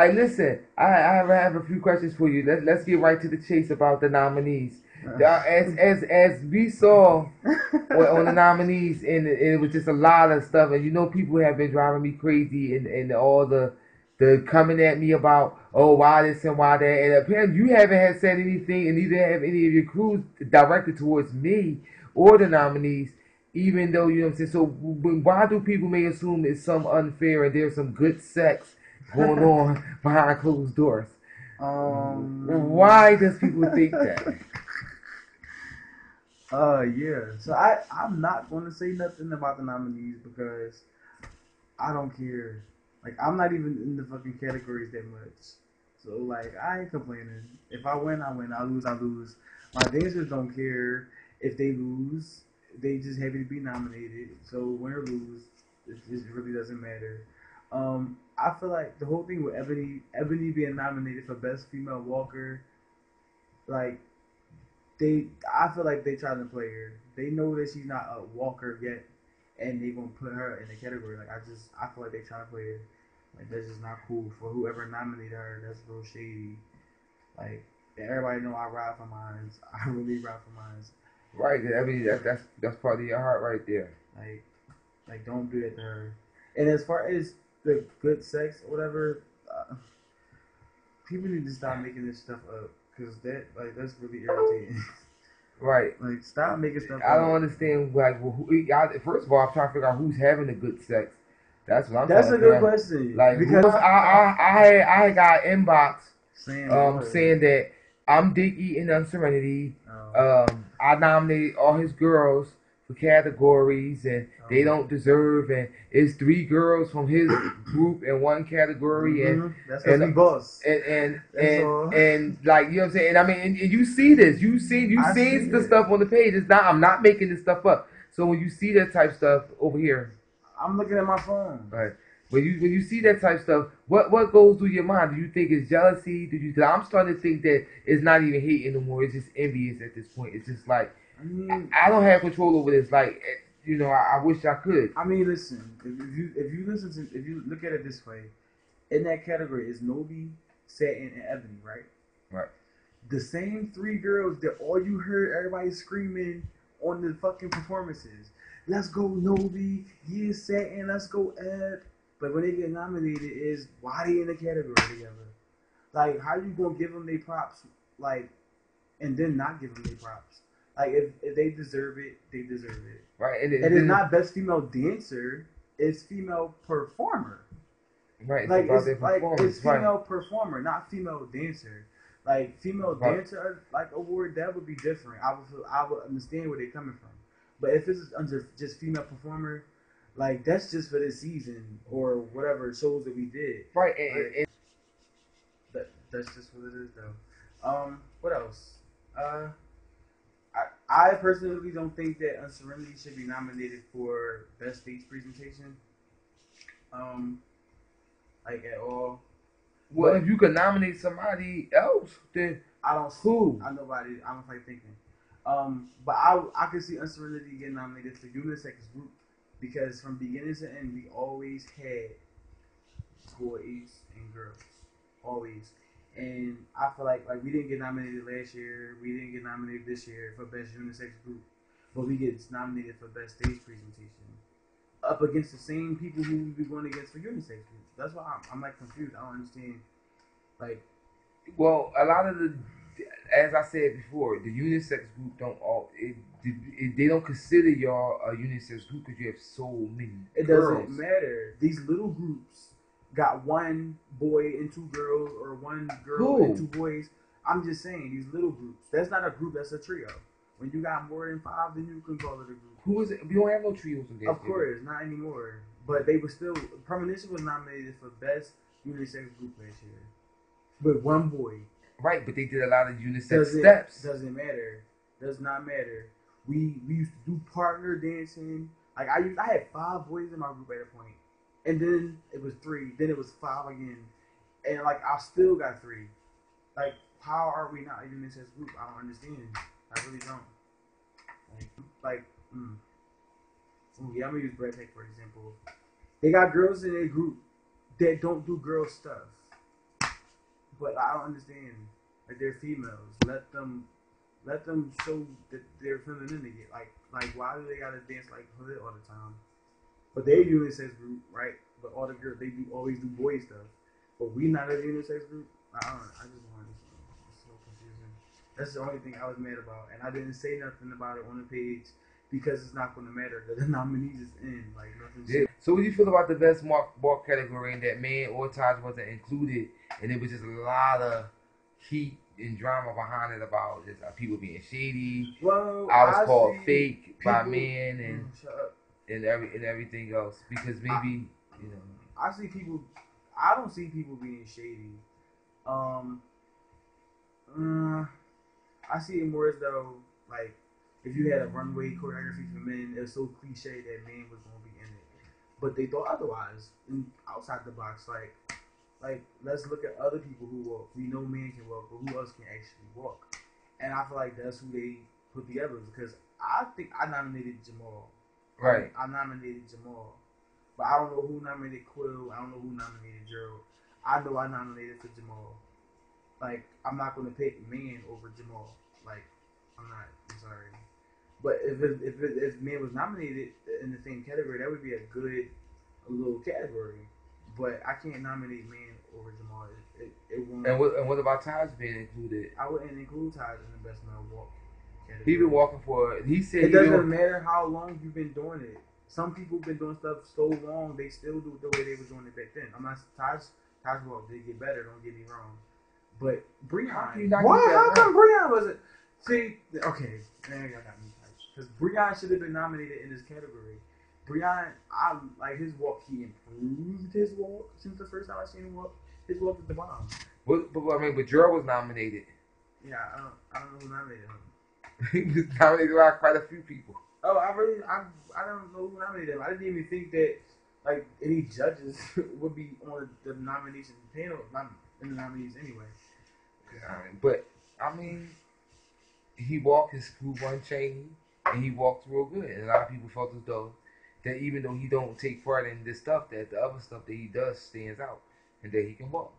Listen, I have a few questions for you. Let's get right to the chase about the nominees. As we saw on the nominees, and it was just a lot of stuff, and people have been driving me crazy, and all the coming at me about, oh, why this and why that, and apparently you haven't had said anything, and neither have any of your crews directed towards me or the nominees. Even though, you know what I'm saying, so why do people may assume it's some unfair and there's some good sex going on behind closed doors? Why does people think that? Yeah. So I'm not going to say nothing about the nominees because I don't care. Like, I'm not even in the fucking categories that much. So, like, I ain't complaining. If I win, I win. I lose, I lose. My dancers don't care if they lose. They just happy to be nominated. So, win or lose, it really doesn't matter. I feel like the whole thing with Ebony being nominated for Best Female Walker, like, I feel like they trying to play her. They know that she's not a walker yet, and they gonna put her in the category. Like, I feel like they trying to play her. Like, that's just not cool for whoever nominated her. That's real shady. Like, everybody know I ride for mines. I really ride for mines. Right, I mean that's part of your heart right there. Like don't do that to her. And as far as the good sex or whatever, people need to stop making this stuff up because that's really irritating. Right. Like, stop making stuff I up. don't understand. Like, first of all, I'm trying to figure out who's having the good sex. That's what I'm. That's a trying to good question. Like, Because I got inbox saying saying that I'm dick eating on Serenity. oh, I nominated all his girls for categories, and they don't deserve. And it's 3 girls from his group in one category, that's because we boss. and like, you know what I'm saying. And I mean, and you see this. You seen the stuff on the page. It's not. I'm not making this stuff up. So when you see that type stuff over here, I'm looking at my phone. right. When you see that type of stuff, what goes through your mind? Do you think it's jealousy? Cause I'm starting to think that it's not even hate anymore. It's just envious at this point. It's just like, I don't have control over this. Like, I wish I could. I mean, listen. If you look at it this way, in that category is Nobi, Satin, and Ebony, right? Right. The same 3 girls that all you heard everybody screaming on the fucking performances. Let's go Nobi, yeah, Satin, let's go Eb. But when they get nominated, is why they in the category together? Like, how you gonna give them their props, like, and then not give them their props? Like, if they deserve it, they deserve it. Right. And it's not best female dancer; it's female performer. Right. Like, it's female performer, not female dancer. Like, female dancer, like, award, that would be different. I would understand where they're coming from. But if it's under just female performer, like, that's just for this season or whatever shows that we did. Right. That's just what it is, though. What else? I personally don't think that Unserenity should be nominated for best stage presentation. Like, at all. Well, if you could nominate somebody else, then I don't. Who? I nobody. I don't like thinking. But I can see Unserenity getting nominated for unisex group because from beginning to end we always had boys and girls, always. And I feel like we didn't get nominated last year, we didn't get nominated this year for best unisex group, but we get nominated for best stage presentation up against the same people who we be going against for unisex groups. That's why I'm like confused. I don't understand. Like, well, a lot of as I said before, the unisex group they don't consider y'all a unisex group because you have so many. It doesn't matter. These little groups got 1 boy and 2 girls, or 1 girl and 2 boys. I'm just saying, these little groups. That's not a group. That's a trio. When you got more than 5, then you can call it a group. Who is it? We don't have no trios in there. Of course, not anymore. But they were still. Premonition was nominated for best unisex group last year, with 1 boy. Right, but they did a lot of unisex steps. Doesn't matter. Does not matter. We used to do partner dancing. Like, I had 5 boys in my group at a point, and then it was 3. Then it was 5 again, and like I still got 3. Like, how are we not a unisex group? I don't understand. I really don't. Yeah, I'm gonna use Bread Tech for example. They got girls in their group that don't do girl stuff. but I don't understand. Like they're females. Let them show that they're femininity. Like why do they gotta dance like hood all the time? But they're a unisex group, right? But all the girls they always do boy stuff. But we not a unisex group. I don't know. I just don't understand. It's so confusing. That's the only thing I was mad about, and I didn't say nothing about it on the page because it's not going to matter. Because the nominees is in, like nothing. Yeah. So what do you feel about the best walk category in that man or Taj wasn't included, and it was just a lot of heat and drama behind it about just people being shady. Well, I was called fake by people, men and everything else because maybe you know. I see people. I don't see people being shady. I see it more as though like if you had a runway choreography for men, it was so cliche that men was gonna be in it, but they thought otherwise. Outside the box, like let's look at other people who walk. We know men can walk, but who else can actually walk? And I feel like that's who they put together because I think I nominated Jamal. Right. I nominated Jamal. But I don't know who nominated Quill. I don't know who nominated Gerald. I know I nominated for Jamal. Like, I'm not going to pick man over Jamal. Like, I'm not. I'm sorry. But if man was nominated in the same category, that would be a good little category. But I can't nominate man over Jamal. It won't. And what about Taj being included? I wouldn't include Taj in the best male walk category. He been walking for. He said it doesn't matter how long you've been doing it. Some people have been doing stuff so long, they still do it the way they were doing it back then. I'm not Taj walk did get better. Don't get me wrong. But Breon, how come Breon wasn't? See, okay, man, y'all got me tight. Because Breon should have been nominated in this category. Breon, I like his walk. He improved his walk since the first time I seen him walk. His walk is the bomb. But Gerald was nominated. Yeah, I don't know who nominated him. He was nominated by quite a few people. Oh, I don't know who nominated him. I didn't even think that like any judges would be on the nomination panel, not in the nominees anyway. But I mean, he walked his crew one chain, and he walked real good. And a lot of people felt as though that even though he don't take part in this stuff, that the other stuff that he does stands out, and that he can walk.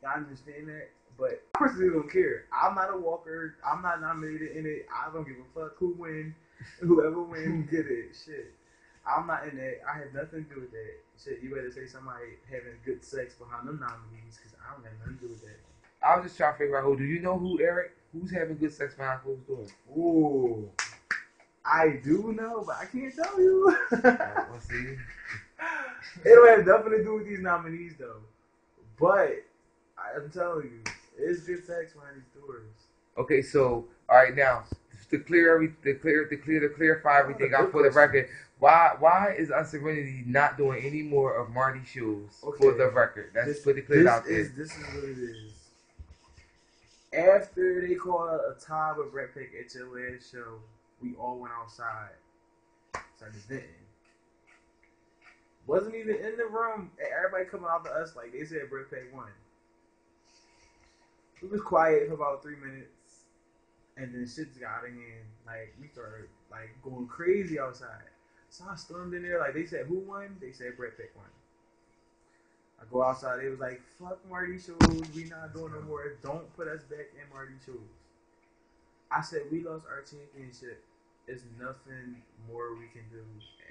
I understand that, but I personally don't care. I'm not a walker. I'm not nominated in it. I don't give a fuck who wins. Whoever wins, get it. Shit. I'm not in that. I have nothing to do with that. Shit, you better say somebody having good sex behind them nominees, because I don't have nothing to do with that. I was just trying to figure out do you know who, Eric? Who's having good sex behind closed doors? Ooh. I do know, but I can't tell you. Let's see. It don't have nothing to do with these nominees, though. But I'm telling you, it's good sex behind these doors. Okay, so all right now to clarify everything out for the record. Why is Unserenity not doing any more of Marty shows for the record? Let's put it clear out there. This is what it is. After they called a tie with Brett Pick at your last show, we all went outside. So I just didn't. Wasn't even in the room. Everybody coming out to us like they said Brett Pick won. We was quiet for about 3 minutes, and then shit just got out of hand. Like we started like going crazy outside. So I stormed in there like they said who won? They said Brett Pick won. I go outside. They was like, "Fuck Marty shows. We not doing no more. Don't put us back in Marty shows." I said, "We lost our championship. There's nothing more we can do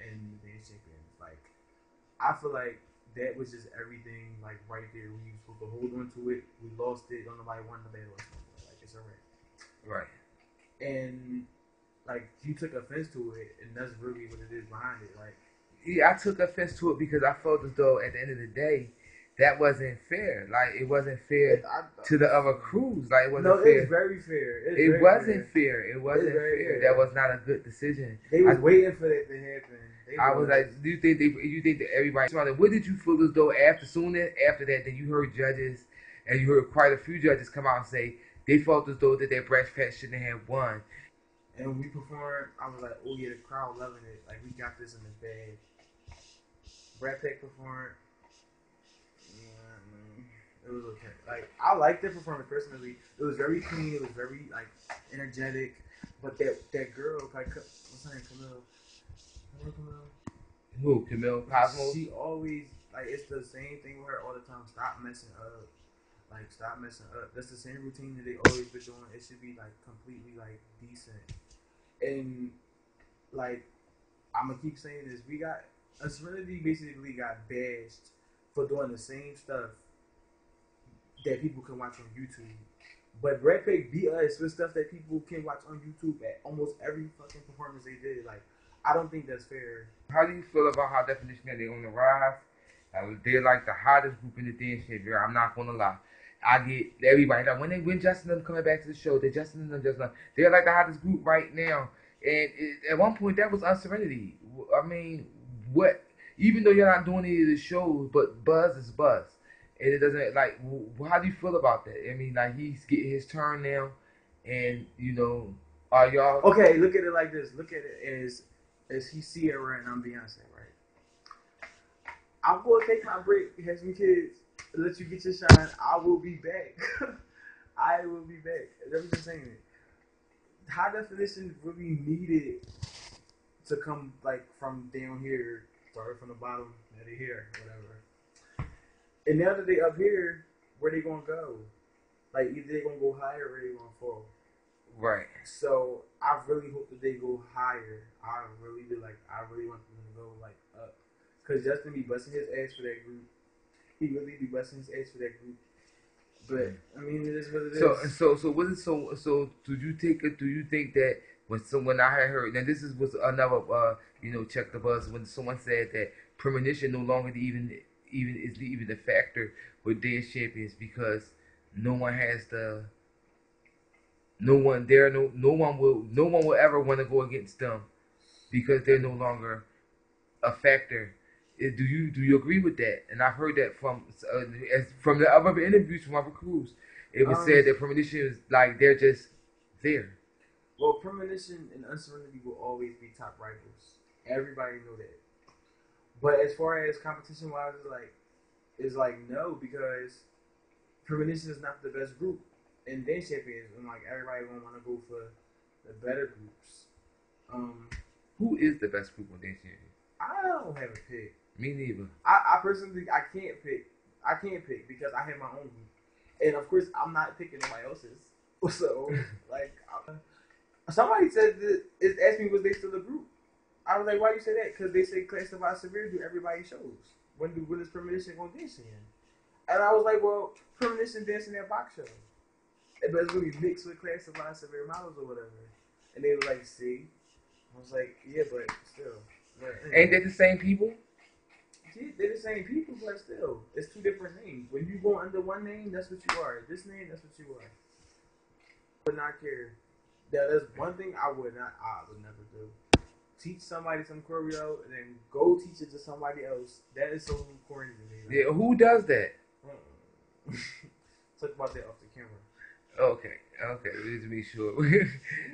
in the dance champions." Like, I feel like that was just everything. Like right there, we were supposed to hold on to it. We lost it. Don't nobody won the battle. Like it's alright. Right. And like you took offense to it, and that's really what it is behind it. Like, yeah, I took offense to it because I felt as though at the end of the day, that wasn't fair. Like it wasn't fair to the other crews. Like it wasn't fair. No, it's very fair. It wasn't fair. It wasn't fair. That was not a good decision. They was waiting for that to happen. I was like, do you think that everybody? What did you feel as though after that, then you heard judges and you heard quite a few judges come out and say they felt as though that their Brat Pack shouldn't have won. And we performed. I was like, oh yeah, the crowd loving it. Like we got this in the bag. Brat Pack performed. It was okay. Like I liked their performance personally. It was very clean. It was very like energetic. But that girl, like what's her name, Camille? Who? Camille Cosmos? She always like it's the same thing with her all the time. Stop messing up. Like, stop messing up. That's the same routine that they always been doing. It should be like completely like decent. And like, I'm gonna keep saying this. We got Serenity basically got bashed for doing the same stuff that people can watch on YouTube. But Red Pig beat us with stuff that people can watch on YouTube at almost every fucking performance they did. Like, I don't think that's fair. How do you feel about how Definition that they on the rise? They're like the hottest group in the dance shit, girl. I'm not gonna lie. I get everybody like when Justin and them coming back to the show, they're like the hottest group right now. And at one point that was Unserenity. I mean, what? Even though you're not doing any of the shows, but buzz is buzz, and it doesn't like. How do you feel about that? I mean, like he's getting his turn now, and are y'all okay? Look at it like this. Look at it as he's Sierra and I'm Beyonce, right? I'm gonna take my break, have some kids, let you get your shine. I will be back. I will be back. That was just saying it. High Definition really needed to come like from down here, started from the bottom, now they here, whatever. And now that they up here, where they gonna go? Like either they gonna go higher or they gonna fall. right? So I really hope that they go higher. I really want them to go like up. Cause Justin be busting his ass for that group. He really be busting his ass for that group. But I mean, it is what it is. So what is so? Do you think that when I had heard now this was another check the buzz when someone said that premonition no longer even the factor with dance champions because no one will ever want to go against them because they're no longer a factor. Do you agree with that? And I've heard that from the other interviews from other crews. It was said that premonition is like they're just there. Well, premonition and Unserenity will always be top rivals. Everybody know that. But as far as competition wise, it's like no, because premonition is not the best group in dance champions, and like everybody gonna want to go for the better groups. Who is the best group on dance champions? I don't have a pick. Me neither. I personally I can't pick. I can't pick because I have my own group, and of course I'm not picking nobody else's. So like, somebody said that asked me was they still a group. I was like, why you say that? Because they say Classified Severe do everybody shows. When is Premonition going dancing in? And I was like, well, Premonition dancing at box show. But it's really mixed with Classified Severe models or whatever. And they were like, see? I was like, yeah, but still. Ain't they the same people? Yeah, they're the same people, but still. It's two different names. When you go under one name, that's what you are. This name, that's what you are. Would not care. That's one thing I would never do. Teach somebody some choreo and then go teach it to somebody else. That is so corny to me. Yeah, who does that? Talk about that off the camera. Okay, let's be sure.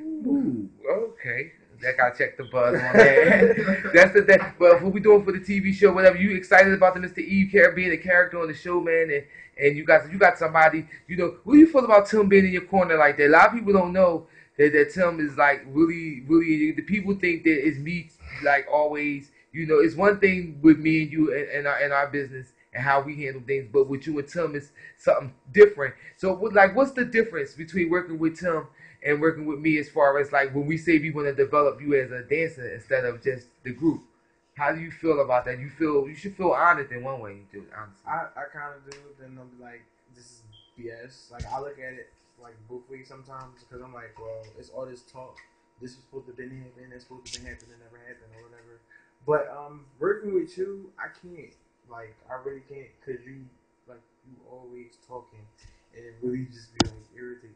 Ooh, okay. That gotta check the buzz on that. That's the thing. But what we doing for the TV show, whatever, you excited about the Mr. Eve being a character on the show, man, and you got somebody, what do you feel about Tim being in your corner like that? A lot of people don't know that Tim is like really, really, the people think that it's me like always, it's one thing with me and you and our business and how we handle things, but with you and Tim is something different. So what's the difference between working with Tim and working with me as far as like when we say we want to develop you as a dancer instead of just the group? How do you feel about that? You should feel honored in one way, dude, honestly. I kind of do. Then I'm like, this is BS. Like I look at it like both ways sometimes because I'm like, well, it's all this talk. This was supposed to have been happening. That's supposed to have been happening. It never happened or whatever. But working with you, I can't. Like I really can't because you always talking and it really just be like irritating.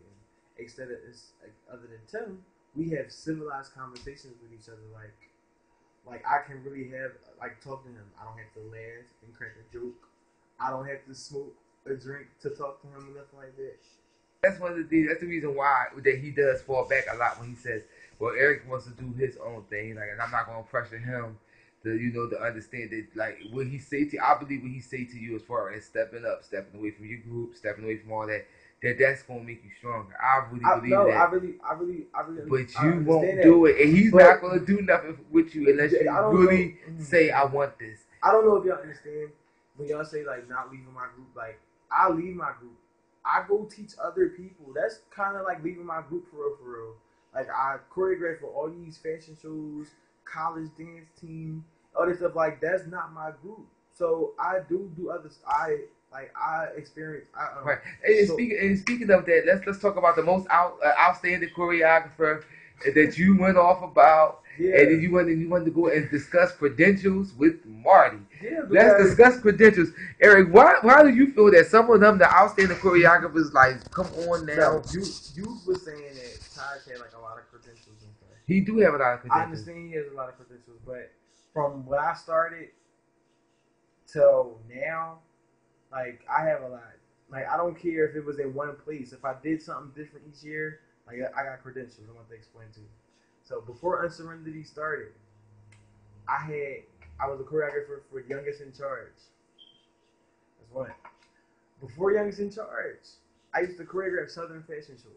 Instead of like, other than Tim, we have civilized conversations with each other. Like I can really have talk to him. I don't have to laugh and crack a joke. I don't have to smoke a drink to talk to him or nothing like that. That's that's the reason why that he does fall back a lot when he says, "Well, Eric wants to do his own thing, like, and I'm not gonna pressure him to understand that, like, what he say to you. I believe what he say to you as far as stepping up, stepping away from your group, stepping away from all that. That's gonna make you stronger. I really believe that. I really. But you won't do it, and he's not gonna do nothing with you unless you really say, "I want this." I don't know if y'all understand when y'all say like not leaving my group. Like I leave my group, I go teach other people. That's kind of like leaving my group for real, for real. Like I choreograph for all these fashion shows, college dance team, other stuff. Like that's not my group. So I do other. I experience. Right. And So speaking of that, let's talk about the most outstanding choreographer that you went off about, yeah, and then you wanted to go and discuss credentials with Marty. yeah. Let's Because discuss credentials, Eric. Why do you feel that some of them, the outstanding choreographers, like come on now? no, you was saying that Taj had like a lot of credentials and stuff. He do have a lot of I credentials. understand he has a lot of credentials, but from what I started till now, like I have a lot. Like I don't care if it was in one place. If I did something different each year, like I got credentials. I'm about to explain to you. So before Unserenity started, I was a choreographer for Youngest in Charge. That's one. Before Youngest in Charge, I used to choreograph Southern fashion shows.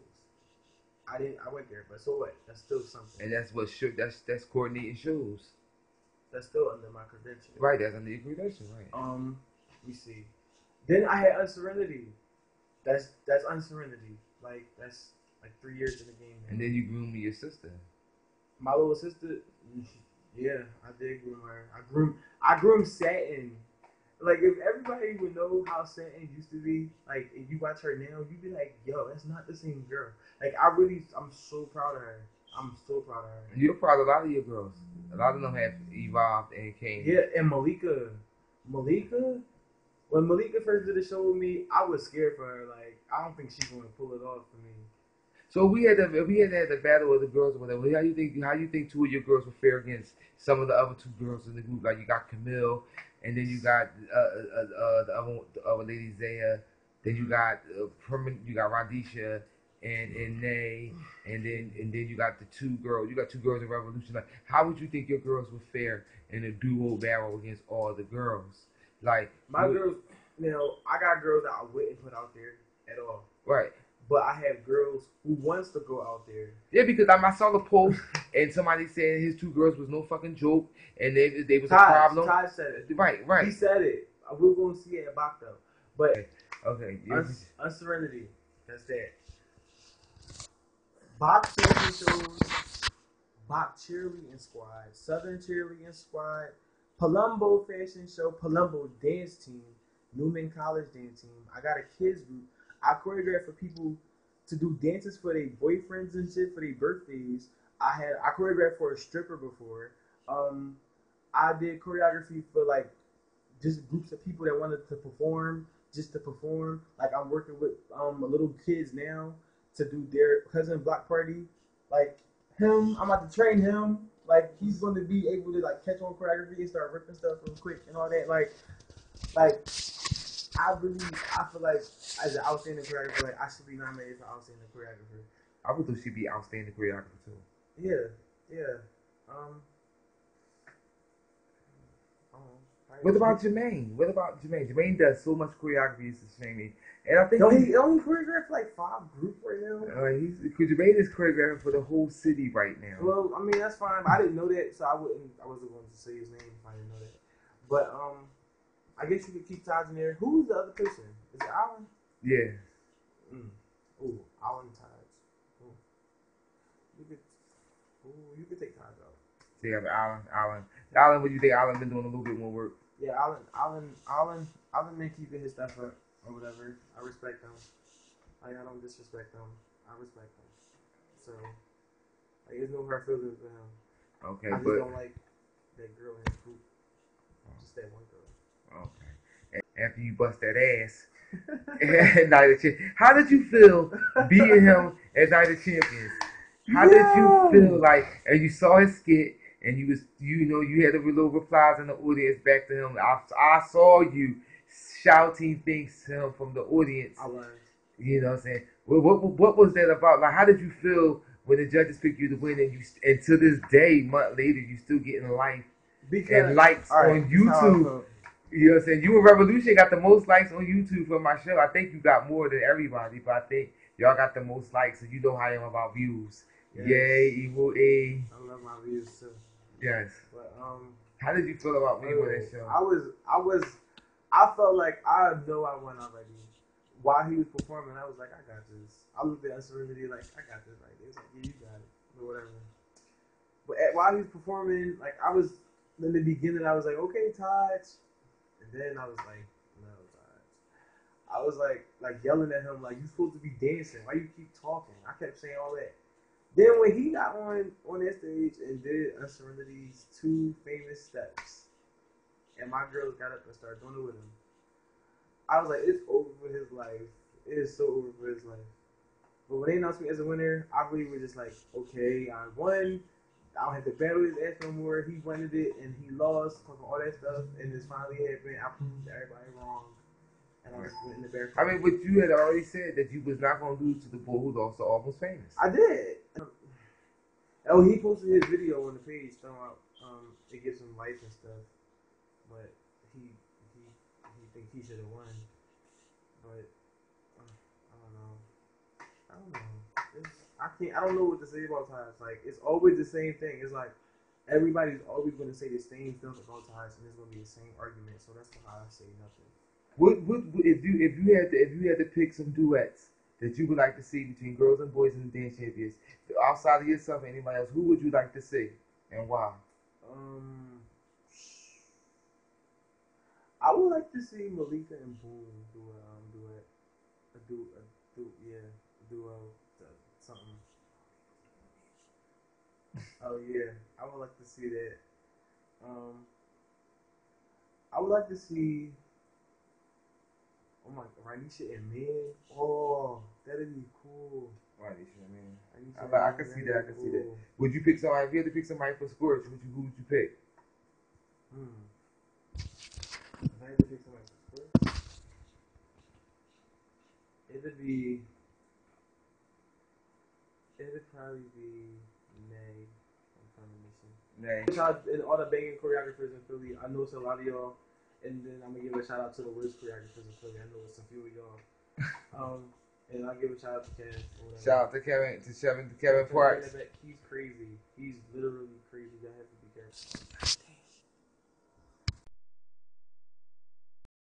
I went there, but so what? That's still something. And that's what that's coordinating shows. That's still under my credentials. Right, that's under your credentials, right? Let me see. Then I had Unserenity. That's Unserenity. Like that's like 3 years in the game. Man. And then you groomed your sister. My little sister, yeah, I did groom her. I groomed Satin. Like if everybody would know how Satin used to be, like if you watch her now, you'd be like, yo, that's not the same girl. Like I'm so proud of her. I'm so proud of her. You're proud of a lot of your girls. A lot of them have evolved and came. Yeah, and Malika, when Malika first did the show with me, I was scared for her. Like I don't think she's gonna pull it off for me. So we had the battle of the girls or whatever. How you think two of your girls would fare against some of the other two girls in the group? Like you got Camille, and then you got the other lady Zaya. Then you got you got Rondisha and Nay, and then you got the two girls. You got two girls in Revolution. Like how would you think your girls would fare in a duo battle against all the girls? Like my girls, I got girls that I wouldn't put out there at all. Right. But I have girls who wants to go out there. Yeah, because I saw the post and somebody said his two girls was no fucking joke and they was a Taj, problem. Taj said it. Right. He said it. We're going to see it at Bakto. But okay. Unserenity. That's that. Bach fashion shows, Bach cheerleading squad, Southern cheerleading squad, Palumbo fashion show, Palumbo dance team, Newman College dance team. I got a kids group. I choreograph for people to do dances for their boyfriends and shit for their birthdays. I choreographed for a stripper before. I did choreography for like just groups of people that wanted to perform, just to perform. Like I'm working with little kids now to do their cousin block party. Like him, I'm about to train him. Like he's going to be able to like catch on choreography and start ripping stuff real quick and all that. Like. I feel like as an outstanding choreographer, like I should be nominated for outstanding choreographer. I would think she'd be outstanding choreographer too. Yeah. What about Jermaine? Jermaine does so much choreography, it's a shame. And I think he only choreographed like 5 groups right now. Because Jermaine is choreographing for the whole city right now. Well, I mean that's fine. I didn't know that, so I wasn't going to say his name if I didn't know that. But I guess you could keep Taj in there. Who's the other person? Is it Alan? Yeah. Ooh, Alan Taj. Ooh. You could take Taj out. So you have Alan, what do you think? Alan been doing a little bit more work. Yeah, Alan been keeping his stuff up or whatever. I respect him. Like I don't disrespect him. I respect him. So like there's no hard feelings with him. Okay, I just don't like that girl in the group. Just that one girl. Okay. After you bust that ass at Night of Champions, how did you feel beating him at Night of Champions? How did you feel like, and you saw his skit, and you had a little replies in the audience back to him. I saw you shouting things to him from the audience. I was. You know what I'm saying? What was that about? Like, how did you feel when the judges picked you to win, and to this day, month later, you still getting likes on YouTube? You know what I'm saying? You and Revolution got the most likes on YouTube for my show. I think you got more than everybody, but I think y'all got the most likes, and you know how I am about views. Yes. Yay, Evil A. I love my views too. Yes. But how did you feel about me on that show? I felt like I know I won already. while he was performing, I was like, I got this. I looked at Serenity like, I got this right there. It's like, yeah, you got it, or whatever. But while he was performing, like I was in the beginning, I was like, okay, Taj, and then I was like, no, Taj. I was like yelling at him, like, you supposed to be dancing. Why you keep talking? I kept saying all that. Then when he got on that stage and did Unserenity's 2 famous steps, and my girls got up and started doing it with him, I was like, it's over for his life. It is so over for his life. But when they announced me as a winner, I really was just like, okay, I won. I don't have to battle his ass no more. He wanted it and he lost, all that stuff, and it's finally happened. I proved everybody wrong. And I just went in the back. I mean, but you had already said that you was not going to lose to the bull who's also almost famous. I did. Oh, he posted his video on the page talking about it gives him life and stuff, but he thinks he should have won. But I don't know. I don't know what to say about ties. Like, it's always the same thing. It's like everybody's always going to say the same stuff about ties, and it's going to be the same argument. So that's why I say nothing. What if you had to pick some duets that you would like to see between girls and boys in the dance champions, outside of yourself and anybody else, who would you like to see and why? I would like to see Malika and Boom do a duo, something. Oh yeah, I would like to see that. I would like to see. Oh my God, Ranisha and Man. Oh, that'd be cool. Ranisha and Man. I can see that. I can see that. Would you pick somebody? If you had to pick somebody for Scorch, who would you pick? If I had to pick somebody for Scorch, it'd probably be Nay from Premonition. Nay. And all the banging choreographers in Philly. I know it's a lot of y'all. And then I'm gonna give a shout out to the worst choreographers in Philly. I know it's a few of y'all. And I'll give a shout out to Kev. Shout out to Kevin Parks. He's crazy. He's literally crazy. You have to be careful.